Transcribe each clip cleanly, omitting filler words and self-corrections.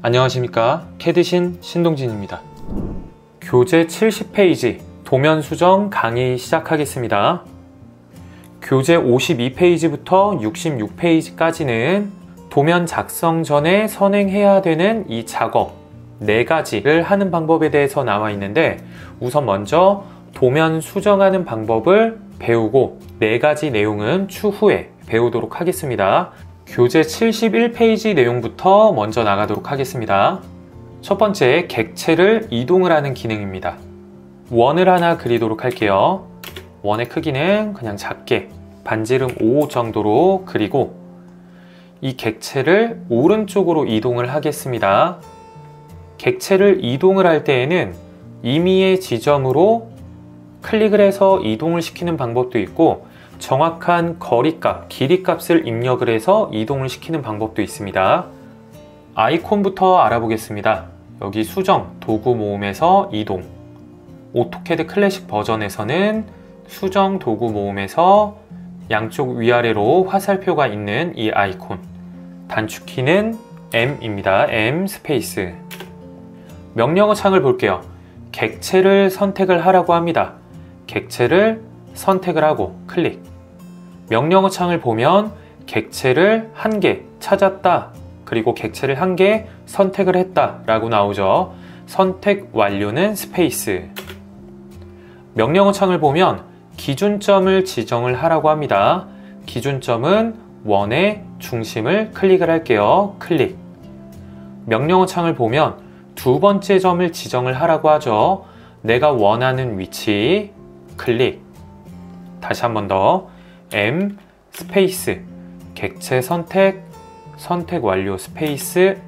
안녕하십니까. 캐드신 신동진입니다. 교재 70페이지 도면 수정 강의 시작하겠습니다. 교재 52페이지부터 66페이지까지는 도면 작성 전에 선행해야 되는 이 작업 4가지를 하는 방법에 대해서 나와 있는데, 우선 먼저 도면 수정하는 방법을 배우고 4가지 내용은 추후에 배우도록 하겠습니다. 교재 71페이지 내용부터 먼저 나가도록 하겠습니다. 첫 번째, 객체를 이동을 하는 기능입니다. 원을 하나 그리도록 할게요. 원의 크기는 그냥 작게 반지름 5 정도로 그리고 이 객체를 오른쪽으로 이동을 하겠습니다. 객체를 이동을 할 때에는 임의의 지점으로 클릭을 해서 이동을 시키는 방법도 있고, 정확한 거리값, 길이값을 입력을 해서 이동을 시키는 방법도 있습니다. 아이콘부터 알아보겠습니다. 여기 수정, 도구 모음에서 이동. 오토캐드 클래식 버전에서는 수정, 도구 모음에서 양쪽 위아래로 화살표가 있는 이 아이콘. 단축키는 M입니다. M 스페이스. 명령어 창을 볼게요. 객체를 선택을 하라고 합니다. 객체를 선택을 하고 클릭. 명령어 창을 보면 객체를 1개 찾았다, 그리고 객체를 1개 선택을 했다 라고 나오죠. 선택 완료는 스페이스. 명령어 창을 보면 기준점을 지정을 하라고 합니다. 기준점은 원의 중심을 클릭을 할게요. 클릭. 명령어 창을 보면 2번째 점을 지정을 하라고 하죠. 내가 원하는 위치 클릭. 다시 한 번 더. M 스페이스 객체 선택, 선택 완료 스페이스,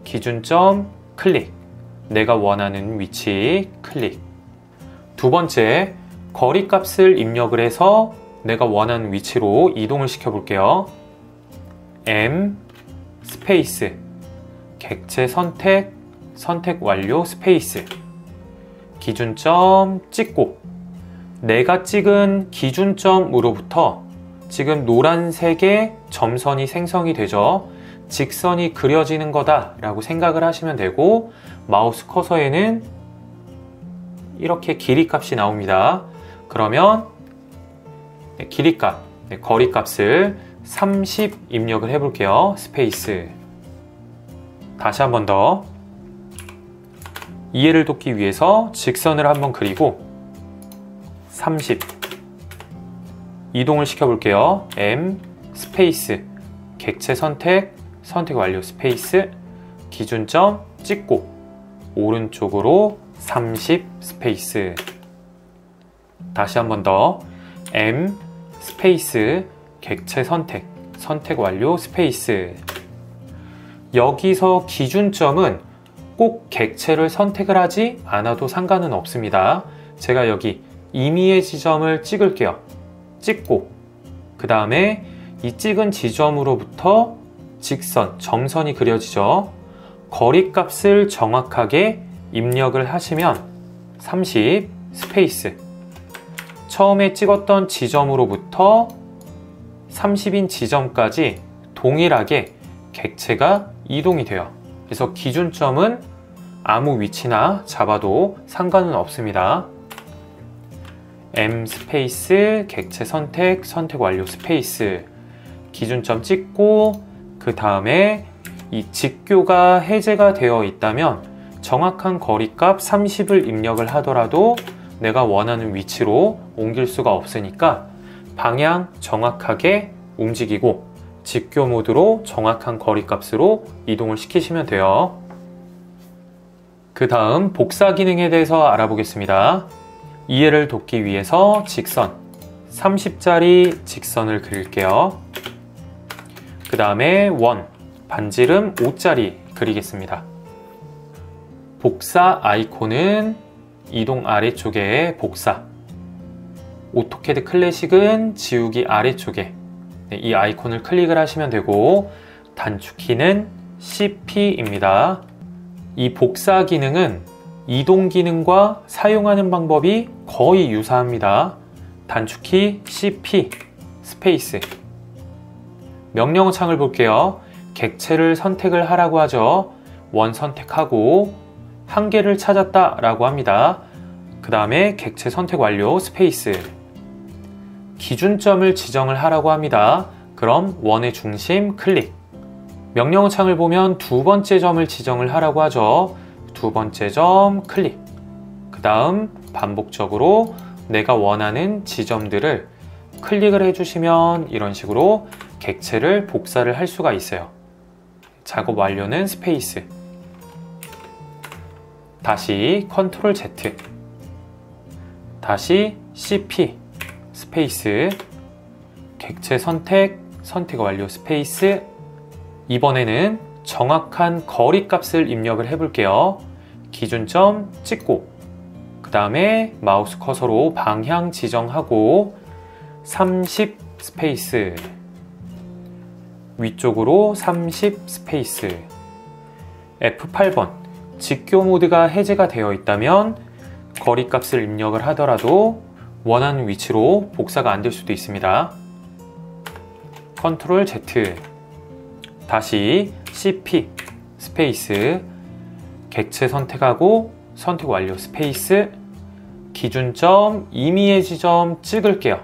기준점 클릭. 내가 원하는 위치 클릭. 2번째, 거리값을 입력을 해서 내가 원하는 위치로 이동을 시켜 볼게요. M 스페이스 객체 선택, 선택 완료 스페이스, 기준점 찍고 내가 찍은 기준점으로부터 지금 노란색의 점선이 생성이 되죠. 직선이 그려지는 거다 라고 생각을 하시면 되고, 마우스 커서에는 이렇게 길이값이 나옵니다. 그러면 길이값, 거리값을 30 입력을 해볼게요. 스페이스. 다시 한 번 더. 이해를 돕기 위해서 직선을 한번 그리고 30 이동을 시켜볼게요. M 스페이스 객체 선택, 선택 완료 스페이스, 기준점 찍고 오른쪽으로 30 스페이스. 다시 한 번 더. M 스페이스 객체 선택, 선택 완료 스페이스. 여기서 기준점은 꼭 객체를 선택을 하지 않아도 상관은 없습니다. 제가 여기 임의의 지점을 찍을게요. 찍고 그 다음에 이 찍은 지점으로부터 직선, 점선이 그려지죠. 거리값을 정확하게 입력을 하시면 30 스페이스 처음에 찍었던 지점으로부터 30인 지점까지 동일하게 객체가 이동이 돼요. 그래서 기준점은 아무 위치나 잡아도 상관은 없습니다. M 스페이스 객체 선택, 선택 완료 스페이스, 기준점 찍고 그 다음에 이 직교가 해제가 되어 있다면 정확한 거리값 30을 입력을 하더라도 내가 원하는 위치로 옮길 수가 없으니까 방향 정확하게 움직이고 직교 모드로 정확한 거리값으로 이동을 시키시면 돼요. 그 다음 복사 기능에 대해서 알아보겠습니다. 이해를 돕기 위해서 직선 30짜리 직선을 그릴게요. 그 다음에 원 반지름 5짜리 그리겠습니다. 복사 아이콘은 이동 아래쪽에 복사, 오토캐드 클래식은 지우기 아래쪽에 이 아이콘을 클릭을 하시면 되고, 단축키는 CP입니다. 이 복사 기능은 이동 기능과 사용하는 방법이 거의 유사합니다. 단축키 CP 스페이스. 명령어 창을 볼게요. 객체를 선택을 하라고 하죠. 원 선택하고 한계를 찾았다 라고 합니다. 그 다음에 객체 선택 완료 스페이스. 기준점을 지정을 하라고 합니다. 그럼 원의 중심 클릭. 명령어 창을 보면 두 번째 점을 지정을 하라고 하죠. 두 번째 점 클릭. 그 다음 반복적으로 내가 원하는 지점들을 클릭을 해주시면 이런 식으로 객체를 복사를 할 수가 있어요. 작업 완료는 스페이스. 다시 컨트롤 Z. 다시 CP 스페이스. 객체 선택, 선택 완료 스페이스. 이번에는 정확한 거리 값을 입력을 해볼게요. 기준점 찍고 그 다음에 마우스 커서로 방향 지정하고 30 스페이스. 위쪽으로 30 스페이스. F8번. 직교 모드가 해제가 되어 있다면 거리 값을 입력을 하더라도 원하는 위치로 복사가 안 될 수도 있습니다. 컨트롤 Z. 다시 CP 스페이스. 객체 선택하고 선택 완료 스페이스. 기준점 임의의 지점 찍을게요.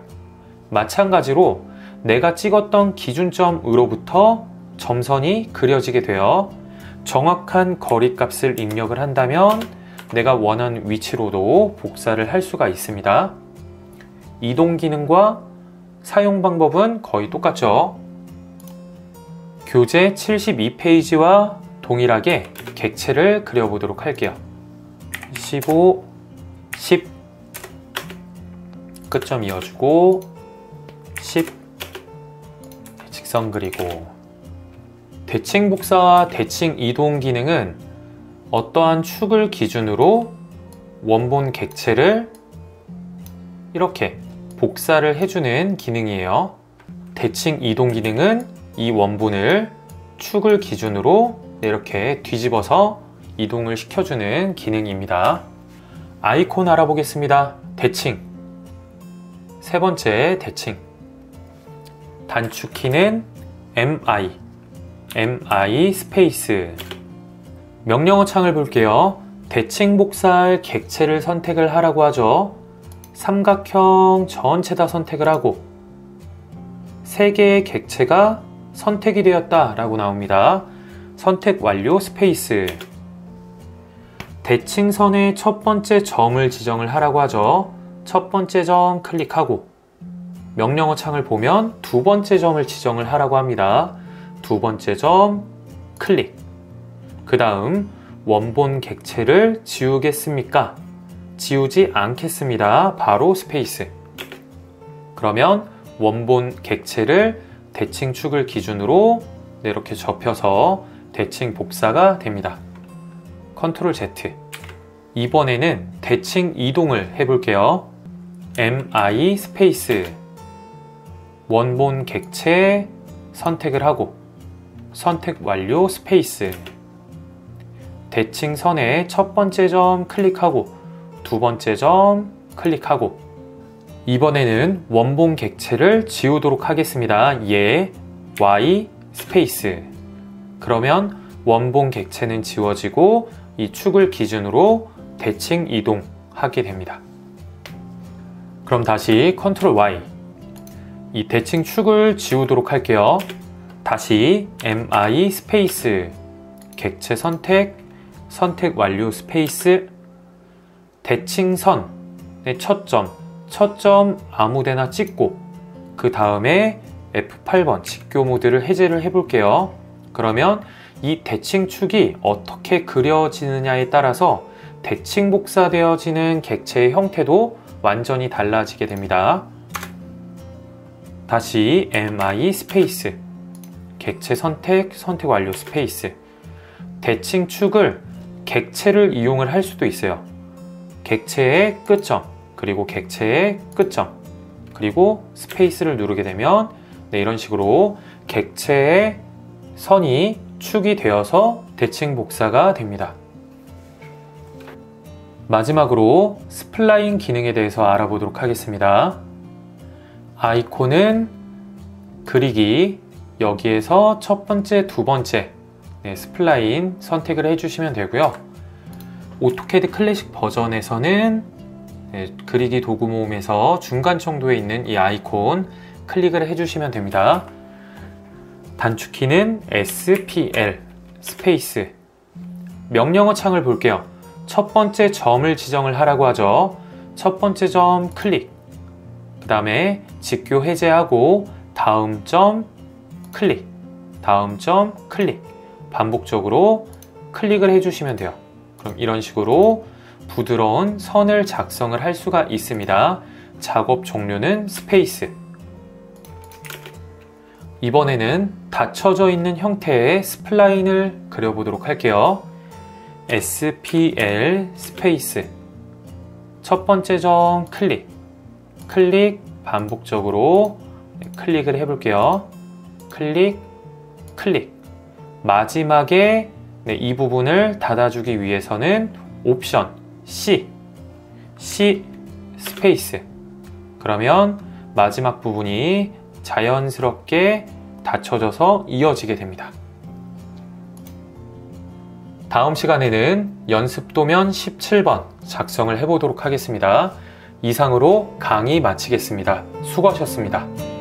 마찬가지로 내가 찍었던 기준점으로부터 점선이 그려지게 되어 정확한 거리 값을 입력을 한다면 내가 원하는 위치로도 복사를 할 수가 있습니다. 이동 기능과 사용 방법은 거의 똑같죠. 교재 72페이지와 동일하게 객체를 그려보도록 할게요. 15, 10 끝점 이어주고 10 직선 그리고. 대칭 복사와 대칭 이동 기능은 어떠한 축을 기준으로 원본 객체를 이렇게 복사를 해주는 기능이에요. 대칭 이동 기능은 이 원본을 축을 기준으로 이렇게 뒤집어서 이동을 시켜주는 기능입니다. 아이콘 알아보겠습니다. 대칭. 세 번째 대칭. 단축키는 MI 스페이스. 명령어 창을 볼게요. 대칭 복사할 객체를 선택을 하라고 하죠. 삼각형 전체 다 선택을 하고 3개의 객체가 선택이 되었다 라고 나옵니다. 선택 완료 스페이스. 대칭선의 첫 번째 점을 지정을 하라고 하죠. 첫 번째 점 클릭하고 명령어 창을 보면 두 번째 점을 지정을 하라고 합니다. 두 번째 점 클릭. 그 다음 원본 객체를 지우겠습니까? 지우지 않겠습니다. 바로 스페이스. 그러면 원본 객체를 대칭 축을 기준으로 이렇게 접혀서 대칭 복사가 됩니다. 컨트롤 Z. 이번에는 대칭 이동을 해볼게요. MI 스페이스. 원본 객체 선택을 하고 선택 완료 스페이스. 대칭선의 첫 번째 점 클릭하고 두 번째 점 클릭하고 이번에는 원본 객체를 지우도록 하겠습니다. 예, Y 스페이스. 그러면 원본 객체는 지워지고 이 축을 기준으로 대칭 이동하게 됩니다. 그럼 다시 컨트롤 Y. 이 대칭 축을 지우도록 할게요. 다시 MI 스페이스. 객체 선택, 선택 완료 스페이스. 대칭선의 첫 점 아무데나 찍고 그 다음에 F8번 직교 모드를 해제를 해볼게요. 그러면 이 대칭 축이 어떻게 그려지느냐에 따라서 대칭 복사되어지는 객체의 형태도 완전히 달라지게 됩니다. 다시 MI 스페이스. 객체 선택, 선택 완료 스페이스. 대칭 축을 객체를 이용을 할 수도 있어요. 객체의 끝점, 그리고 객체의 끝점, 그리고 스페이스를 누르게 되면 이런 식으로 객체의 선이 축이 되어서 대칭 복사가 됩니다. 마지막으로 스플라인 기능에 대해서 알아보도록 하겠습니다. 아이콘은 그리기, 여기에서 첫 번째, 두 번째 스플라인 선택을 해주시면 되고요. 오토캐드 클래식 버전에서는 그리기 도구 모음에서 중간 정도에 있는 이 아이콘 클릭을 해주시면 됩니다. 단축키는 SPL 스페이스. 명령어 창을 볼게요. 첫 번째 점을 지정을 하라고 하죠. 첫 번째 점 클릭, 그 다음에 직교 해제하고 다음 점 클릭, 다음 점 클릭, 반복적으로 클릭을 해주시면 돼요. 그럼 이런 식으로 부드러운 선을 작성을 할 수가 있습니다. 작업 종료는 스페이스. 이번에는 닫혀져 있는 형태의 스플라인을 그려보도록 할게요. SPL 스페이스. 첫 번째 점 클릭, 클릭, 반복적으로 클릭을 해볼게요. 클릭, 클릭. 마지막에 이 부분을 닫아주기 위해서는 옵션 C 스페이스. 그러면 마지막 부분이 자연스럽게 닫혀져서 이어지게 됩니다. 다음 시간에는 연습도면 17번 작성을 해보도록 하겠습니다. 이상으로 강의 마치겠습니다. 수고하셨습니다.